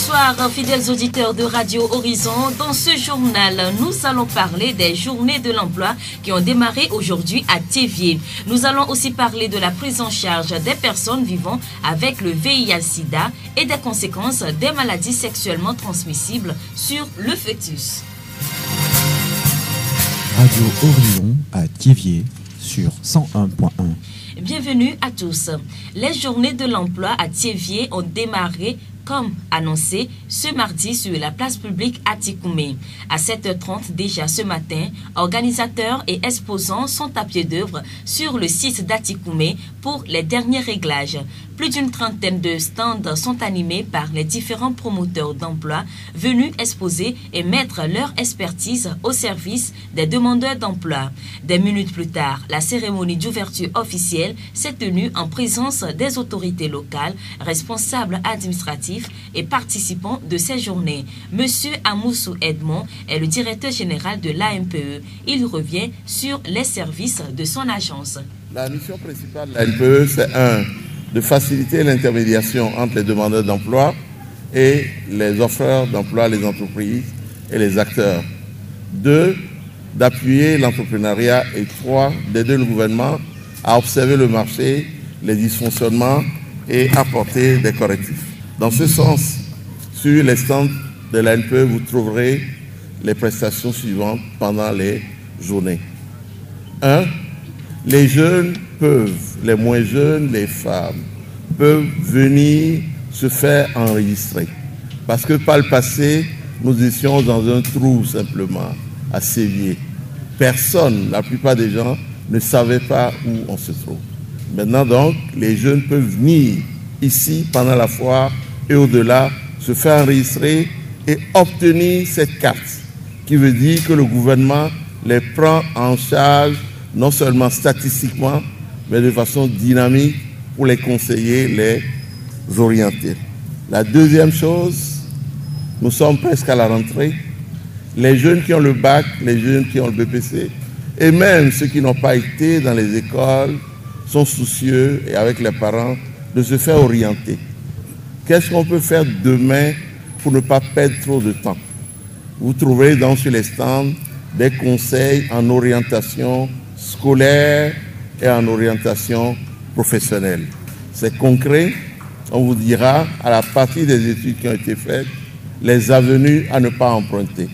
Bonsoir fidèles auditeurs de Radio Horizon. Dans ce journal, nous allons parler des journées de l'emploi qui ont démarré aujourd'hui à Théviers. Nous allons aussi parler de la prise en charge des personnes vivant avec le VIH-Sida et des conséquences des maladies sexuellement transmissibles sur le fœtus. Radio Horizon à Théviers sur 101.1. Bienvenue à tous. Les journées de l'emploi à Théviers ont démarré comme annoncé ce mardi sur la place publique à Tikoumé. À 7h30 déjà ce matin, organisateurs et exposants sont à pied d'œuvre sur le site d'Atikoumé pour les derniers réglages. Plus d'une trentaine de stands sont animés par les différents promoteurs d'emploi venus exposer et mettre leur expertise au service des demandeurs d'emploi. Des minutes plus tard, la cérémonie d'ouverture officielle s'est tenue en présence des autorités locales, responsables administratifs et participants de ces journées. Monsieur Amoussou Edmond est le directeur général de l'AMPE. Il revient sur les services de son agence. La mission principale de l'AMPE, c'est de faciliter l'intermédiation entre les demandeurs d'emploi et les offreurs d'emploi, les entreprises et les acteurs. 2, d'appuyer l'entrepreneuriat et 3, d'aider le gouvernement à observer le marché, les dysfonctionnements et apporter des correctifs. Dans ce sens, sur les stands de l'ANPE, vous trouverez les prestations suivantes pendant les journées. 1. Les jeunes peuvent, les moins jeunes, les femmes, peuvent venir se faire enregistrer. Parce que par le passé, nous étions dans un trou simplement, à Sévier. Personne, la plupart des gens, ne savaient pas où on se trouve. Maintenant donc, les jeunes peuvent venir ici pendant la foire et au-delà, se faire enregistrer et obtenir cette carte, qui veut dire que le gouvernement les prend en charge non seulement statistiquement, mais de façon dynamique pour les conseiller, les orienter. La deuxième chose, nous sommes presque à la rentrée. Les jeunes qui ont le bac, les jeunes qui ont le BPC, et même ceux qui n'ont pas été dans les écoles, sont soucieux, et avec les parents, de se faire orienter. Qu'est-ce qu'on peut faire demain pour ne pas perdre trop de temps? Vous trouverez donc sur les stands des conseils en orientation scolaire et en orientation professionnelle. C'est concret, on vous dira à la partie des études qui ont été faites, les avenues à ne pas emprunter.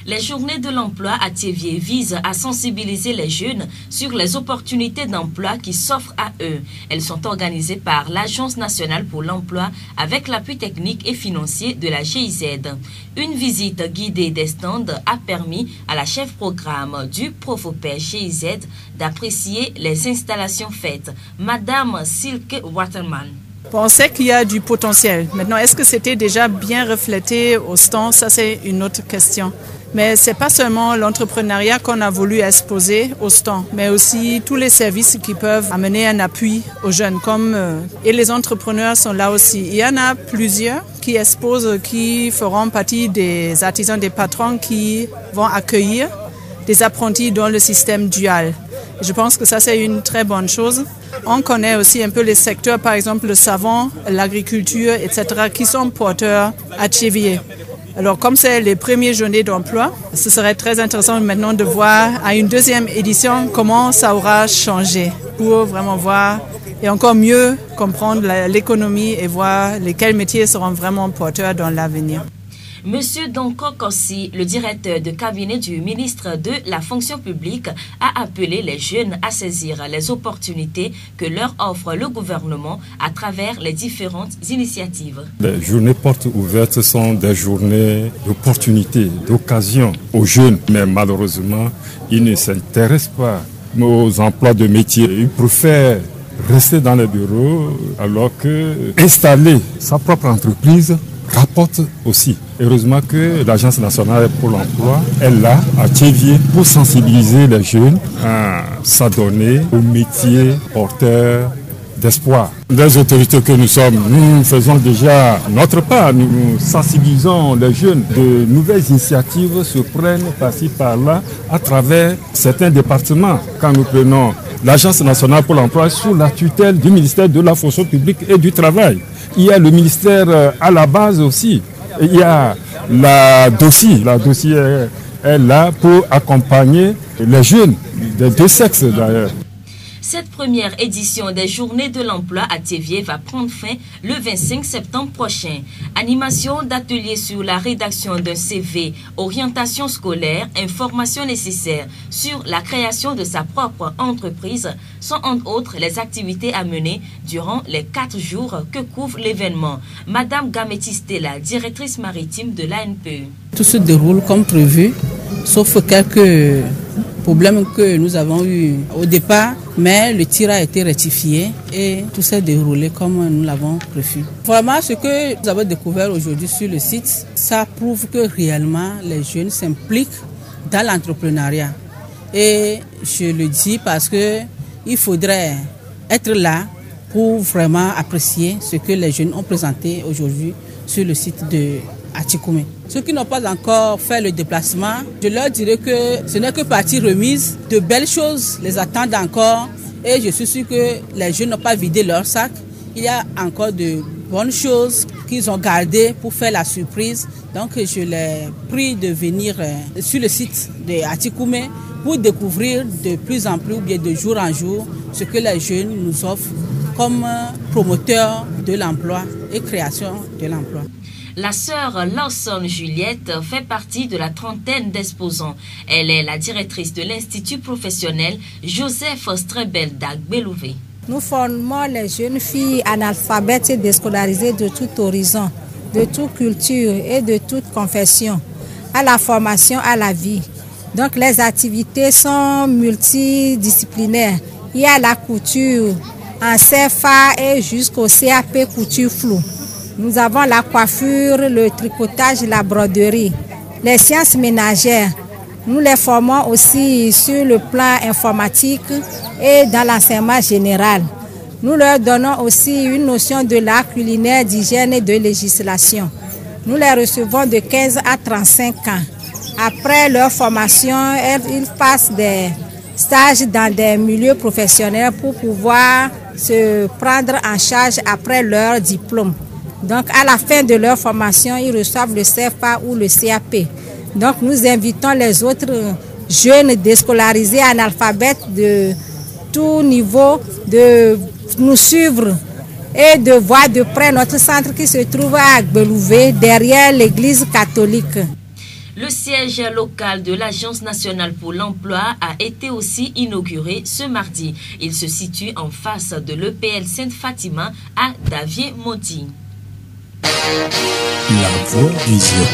Les journées de l'emploi à Théviers visent à sensibiliser les jeunes sur les opportunités d'emploi qui s'offrent à eux. Elles sont organisées par l'Agence nationale pour l'emploi avec l'appui technique et financier de la GIZ. Une visite guidée des stands a permis à la chef programme du Profopère GIZ d'apprécier les installations faites. Madame Silke Waterman. On sait qu'il y a du potentiel. Maintenant, est-ce que c'était déjà bien reflété au stand? Ça, c'est une autre question. Mais ce n'est pas seulement l'entrepreneuriat qu'on a voulu exposer au stand, mais aussi tous les services qui peuvent amener un appui aux jeunes. Et les entrepreneurs sont là aussi. Il y en a plusieurs qui exposent, qui feront partie des artisans, des patrons qui vont accueillir des apprentis dans le système dual. Et je pense que ça, c'est une très bonne chose. On connaît aussi un peu les secteurs, par exemple le savon, l'agriculture, etc., qui sont porteurs à Théviers. Alors, comme c'est les premières journées d'emploi, ce serait très intéressant maintenant de voir à une deuxième édition comment ça aura changé pour vraiment voir et encore mieux comprendre l'économie et voir lesquels métiers seront vraiment porteurs dans l'avenir. Monsieur Donko Kossi, le directeur de cabinet du ministre de la fonction publique, a appelé les jeunes à saisir les opportunités que leur offre le gouvernement à travers les différentes initiatives. Les journées portes ouvertes sont des journées d'opportunités, d'occasion aux jeunes, mais malheureusement, ils ne s'intéressent pas aux emplois de métier. Ils préfèrent rester dans les bureaux alors que installer sa propre entreprise rapporte aussi. Heureusement que l'Agence nationale pour l'emploi est là à Théviers pour sensibiliser les jeunes à s'adonner aux métiers porteurs d'espoir. Les autorités que nous sommes, nous faisons déjà notre part. Nous sensibilisons les jeunes. De nouvelles initiatives se prennent par-ci par-là à travers certains départements. Quand nous prenons l'Agence nationale pour l'emploi sous la tutelle du ministère de la fonction publique et du travail. Il y a le ministère à la base aussi Il y a la dossier est là pour accompagner les jeunes des deux sexes d'ailleurs. Cette première édition des Journées de l'Emploi à Thiévié va prendre fin le 25 septembre prochain. Animation d'ateliers sur la rédaction d'un CV, orientation scolaire, informations nécessaires sur la création de sa propre entreprise sont entre autres les activités à mener durant les 4 jours que couvre l'événement. Madame Gameti Stella, directrice maritime de l'ANPE. Tout se déroule comme prévu, sauf quelques problème que nous avons eu au départ, mais le tir a été rectifié et tout s'est déroulé comme nous l'avons prévu. Vraiment, ce que nous avons découvert aujourd'hui sur le site, ça prouve que réellement les jeunes s'impliquent dans l'entrepreneuriat. Et je le dis parce que il faudrait être là pour vraiment apprécier ce que les jeunes ont présenté aujourd'hui sur le site de Atikoumé. Ceux qui n'ont pas encore fait le déplacement, je leur dirais que ce n'est que partie remise. De belles choses les attendent encore et je suis sûr que les jeunes n'ont pas vidé leur sac. Il y a encore de bonnes choses qu'ils ont gardées pour faire la surprise. Donc je les prie de venir sur le site de Atikoumé pour découvrir de plus en plus ou bien de jour en jour ce que les jeunes nous offrent comme promoteurs de l'emploi et création de l'emploi. La sœur Lawson Juliette fait partie de la trentaine d'exposants. Elle est la directrice de l'Institut professionnel Joseph Strebel d'Agbelouvé. Nous formons les jeunes filles analphabètes et déscolarisées de tout horizon, de toute culture et de toute confession, à la formation, à la vie. Donc les activités sont multidisciplinaires. Il y a la couture en CFA et jusqu'au CAP couture floue. Nous avons la coiffure, le tricotage, la broderie, les sciences ménagères. Nous les formons aussi sur le plan informatique et dans l'enseignement général. Nous leur donnons aussi une notion de l'art culinaire, d'hygiène et de législation. Nous les recevons de 15 à 35 ans. Après leur formation, ils passent des stages dans des milieux professionnels pour pouvoir se prendre en charge après leur diplôme. Donc, à la fin de leur formation, ils reçoivent le CFA ou le CAP. Donc, nous invitons les autres jeunes déscolarisés, analphabètes de tout niveau, de nous suivre et de voir de près notre centre qui se trouve à Agbelouvé, derrière l'église catholique. Le siège local de l'Agence nationale pour l'emploi a été aussi inauguré ce mardi. Il se situe en face de l'EPL Sainte-Fatima à Davier-Monti. La voix du Zion.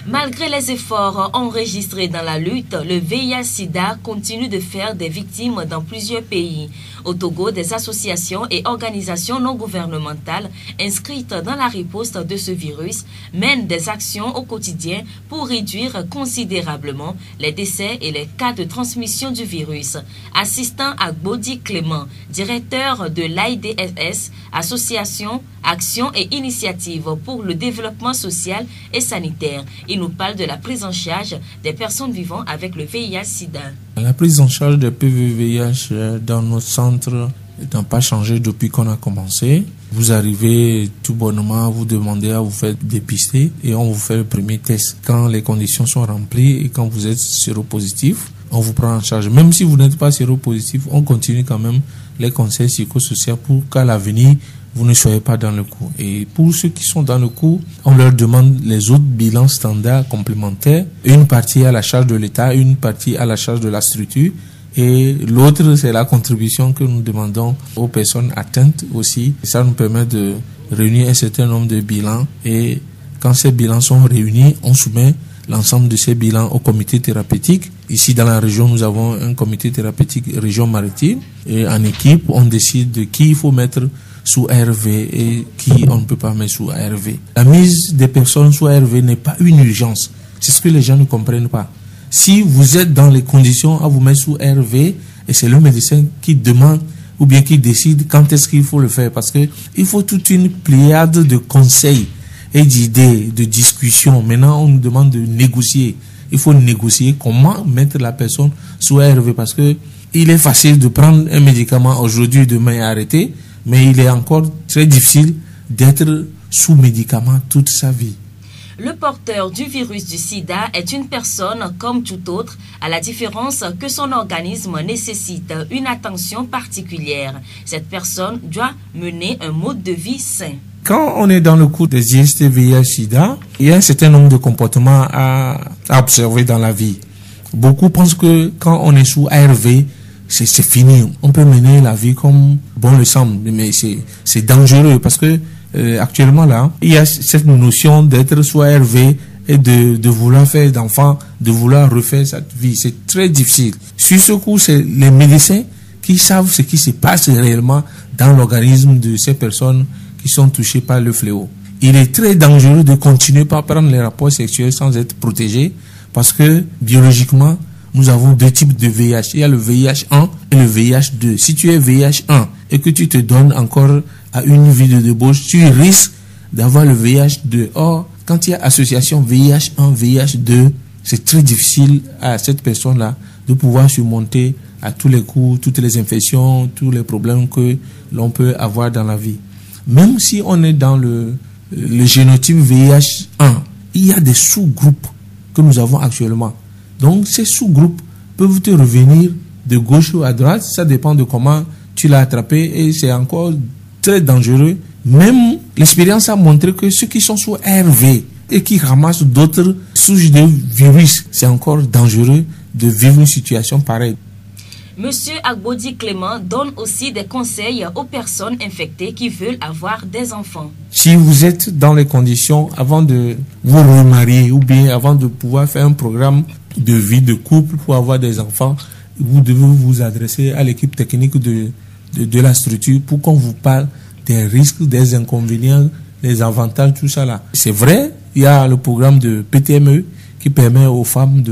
Malgré les efforts enregistrés dans la lutte, le VIH-Sida continue de faire des victimes dans plusieurs pays. Au Togo, des associations et organisations non gouvernementales inscrites dans la riposte de ce virus mènent des actions au quotidien pour réduire considérablement les décès et les cas de transmission du virus. Assistant à Bodi Clément, directeur de l'AIDFS, Association, Action et Initiative pour le développement social et sanitaire. Il nous parle de la prise en charge des personnes vivant avec le VIH-Sida. La prise en charge des PV-VIH dans notre centre n'a pas changé depuis qu'on a commencé. Vous arrivez tout bonnement, vous demandez à vous faire dépister et on vous fait le premier test. Quand les conditions sont remplies et quand vous êtes séropositif, on vous prend en charge. Même si vous n'êtes pas séropositif, on continue quand même les conseils psychosociaux pour qu'à l'avenir, vous ne soyez pas dans le coup. Et pour ceux qui sont dans le coup, on leur demande les autres bilans standards complémentaires. Une partie à la charge de l'État, une partie à la charge de la structure. Et l'autre, c'est la contribution que nous demandons aux personnes atteintes aussi. Et ça nous permet de réunir un certain nombre de bilans. Et quand ces bilans sont réunis, on soumet l'ensemble de ces bilans au comité thérapeutique. Ici, dans la région, nous avons un comité thérapeutique région maritime. Et en équipe, on décide de qui il faut mettre sous ARV et qui on ne peut pas mettre sous ARV. La mise des personnes sous ARV n'est pas une urgence. C'est ce que les gens ne comprennent pas. Si vous êtes dans les conditions à vous mettre sous ARV, et c'est le médecin qui demande ou bien qui décide quand est-ce qu'il faut le faire, parce que il faut toute une pléiade de conseils et d'idées, de discussions. Maintenant, on nous demande de négocier. Il faut négocier comment mettre la personne sous ARV, parce que il est facile de prendre un médicament aujourd'hui, demain et arrêter. Mais il est encore très difficile d'être sous médicaments toute sa vie. Le porteur du virus du sida est une personne comme tout autre, à la différence que son organisme nécessite une attention particulière. Cette personne doit mener un mode de vie sain. Quand on est dans le cours des IST, VIH-Sida, il y a un certain nombre de comportements à observer dans la vie. Beaucoup pensent que quand on est sous ARV, c'est fini. On peut mener la vie comme bon le semble, mais c'est dangereux parce que actuellement là, il y a cette notion d'être sous ARV et de vouloir faire d'enfants, de vouloir refaire cette vie. C'est très difficile. Sur ce coup, c'est les médecins qui savent ce qui se passe réellement dans l'organisme de ces personnes qui sont touchées par le fléau. Il est très dangereux de continuer par prendre les rapports sexuels sans être protégé parce que biologiquement, nous avons deux types de VIH. Il y a le VIH1 et le VIH2. Si tu es VIH1 et que tu te donnes encore à une vie de débauche, tu risques d'avoir le VIH2. Or, quand il y a association VIH1, VIH2, c'est très difficile à cette personne-là de pouvoir surmonter à tous les coups, toutes les infections, tous les problèmes que l'on peut avoir dans la vie. Même si on est dans le génotype VIH1, il y a des sous-groupes que nous avons actuellement. Donc, ces sous-groupes peuvent te revenir de gauche ou à droite. Ça dépend de comment tu l'as attrapé et c'est encore très dangereux. Même l'expérience a montré que ceux qui sont sous ARV et qui ramassent d'autres souches de virus, c'est encore dangereux de vivre une situation pareille. Monsieur Agbodi Clément donne aussi des conseils aux personnes infectées qui veulent avoir des enfants. Si vous êtes dans les conditions avant de vous remarier ou bien avant de pouvoir faire un programme de vie de couple pour avoir des enfants, vous devez vous adresser à l'équipe technique de la structure pour qu'on vous parle des risques, des inconvénients, des avantages, tout ça là. C'est vrai, il y a le programme de PTME qui permet aux femmes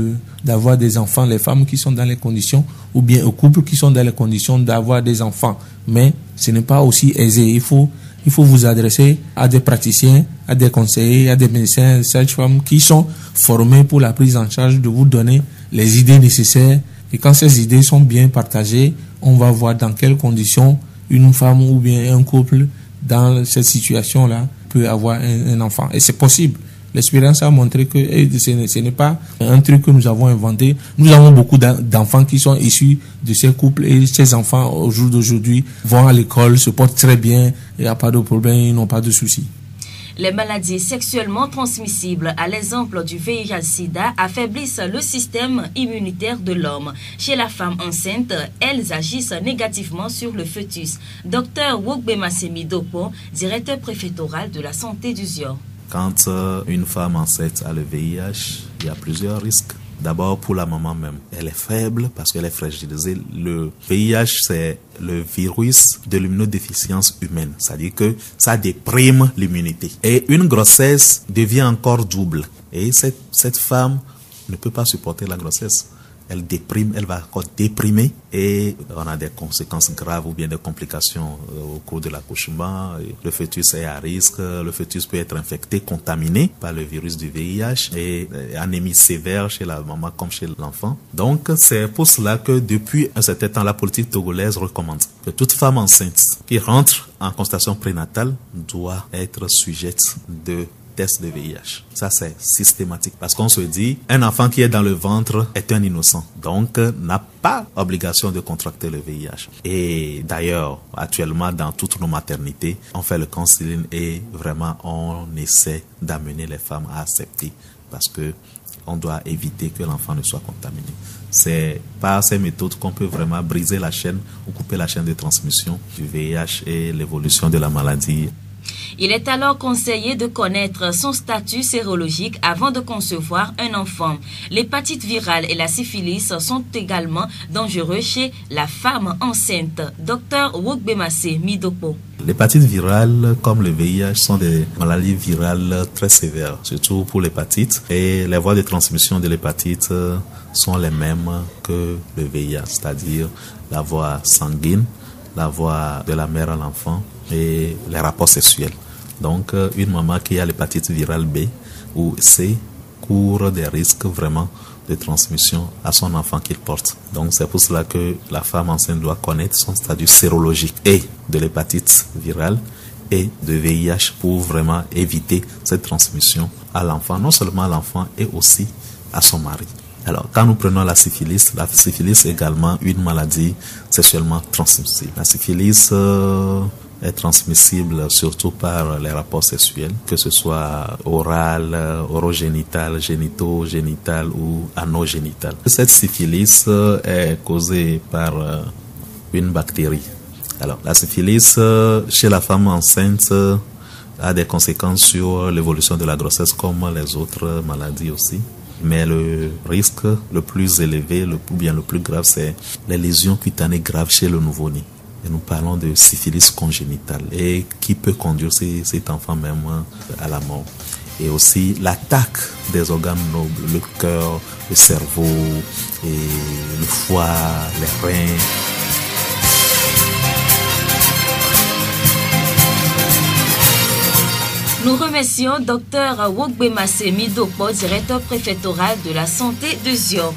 d'avoir des enfants, les femmes qui sont dans les conditions, ou bien aux couples qui sont dans les conditions d'avoir des enfants. Mais ce n'est pas aussi aisé. Il faut vous adresser à des praticiens, à des conseillers, à des médecins, sages-femmes qui sont formés pour la prise en charge, de vous donner les idées nécessaires. Et quand ces idées sont bien partagées, on va voir dans quelles conditions une femme ou bien un couple dans cette situation-là peut avoir un enfant. Et c'est possible. L'expérience a montré que ce n'est pas un truc que nous avons inventé. Nous avons beaucoup d'enfants qui sont issus de ces couples et ces enfants, au jour d'aujourd'hui, vont à l'école, se portent très bien, il n'y a pas de problème, ils n'ont pas de soucis. Les maladies sexuellement transmissibles, à l'exemple du VIH-Sida, affaiblissent le système immunitaire de l'homme. Chez la femme enceinte, elles agissent négativement sur le fœtus. Dr Wogbemassemi Dopo, directeur préfectoral de la santé du Zior. Quand une femme enceinte a le VIH, il y a plusieurs risques. D'abord pour la maman même. Elle est faible parce qu'elle est fragilisée. Le VIH, c'est le virus de l'immunodéficience humaine. C'est-à-dire que ça déprime l'immunité. Et une grossesse devient encore double. Et cette femme ne peut pas supporter la grossesse. Elle déprime, elle va encore déprimer et on a des conséquences graves ou bien des complications au cours de l'accouchement. Le fœtus est à risque, le fœtus peut être infecté, contaminé par le virus du VIH et anémie sévère chez la maman comme chez l'enfant. Donc c'est pour cela que depuis un certain temps, la politique togolaise recommande que toute femme enceinte qui rentre en consultation prénatale doit être sujette de test de VIH. Ça, c'est systématique. Parce qu'on se dit, un enfant qui est dans le ventre est un innocent. Donc, n'a pas obligation de contracter le VIH. Et d'ailleurs, actuellement, dans toutes nos maternités, on fait le counseling et vraiment, on essaie d'amener les femmes à accepter. Parce que on doit éviter que l'enfant ne soit contaminé. C'est par ces méthodes qu'on peut vraiment briser la chaîne ou couper la chaîne de transmission du VIH et l'évolution de la maladie. Il est alors conseillé de connaître son statut sérologique avant de concevoir un enfant. L'hépatite virale et la syphilis sont également dangereux chez la femme enceinte. Dr Wogbemassemi Midopo. L'hépatite virale, comme le VIH, sont des maladies virales très sévères, surtout pour l'hépatite. Et les voies de transmission de l'hépatite sont les mêmes que le VIH, c'est-à-dire la voie sanguine, la voie de la mère à l'enfant et les rapports sexuels. Donc, une maman qui a l'hépatite virale B ou C court des risques vraiment de transmission à son enfant qu'il porte. Donc, c'est pour cela que la femme enceinte doit connaître son statut sérologique et de l'hépatite virale et de VIH pour vraiment éviter cette transmission à l'enfant, non seulement à l'enfant et aussi à son mari. Alors, quand nous prenons la syphilis est également une maladie sexuellement transmissible. La syphilis est transmissible surtout par les rapports sexuels, que ce soit oral, orogénital, génito-génital ou anogénital. Cette syphilis est causée par une bactérie. Alors, la syphilis chez la femme enceinte a des conséquences sur l'évolution de la grossesse comme les autres maladies aussi. Mais le risque le plus élevé, le plus grave, c'est les lésions cutanées graves chez le nouveau-né. Et nous parlons de syphilis congénitale et qui peut conduire cet enfant même à la mort. Et aussi l'attaque des organes nobles, le cœur, le cerveau, et le foie, les reins. Nous remercions Dr Wogbemase Midokpo, directeur préfectoral de la santé de Zion.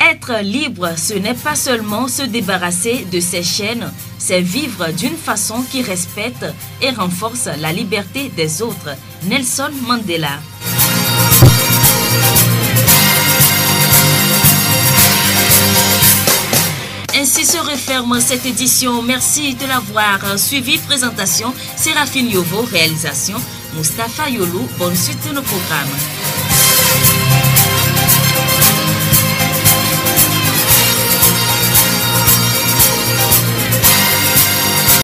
Être libre, ce n'est pas seulement se débarrasser de ses chaînes, c'est vivre d'une façon qui respecte et renforce la liberté des autres. Nelson Mandela. Ainsi se referme cette édition. Merci de l'avoir suivi. Présentation, Séraphine Yovo. Réalisation, Mustapha Yolou. Bonne suite de nos programmes.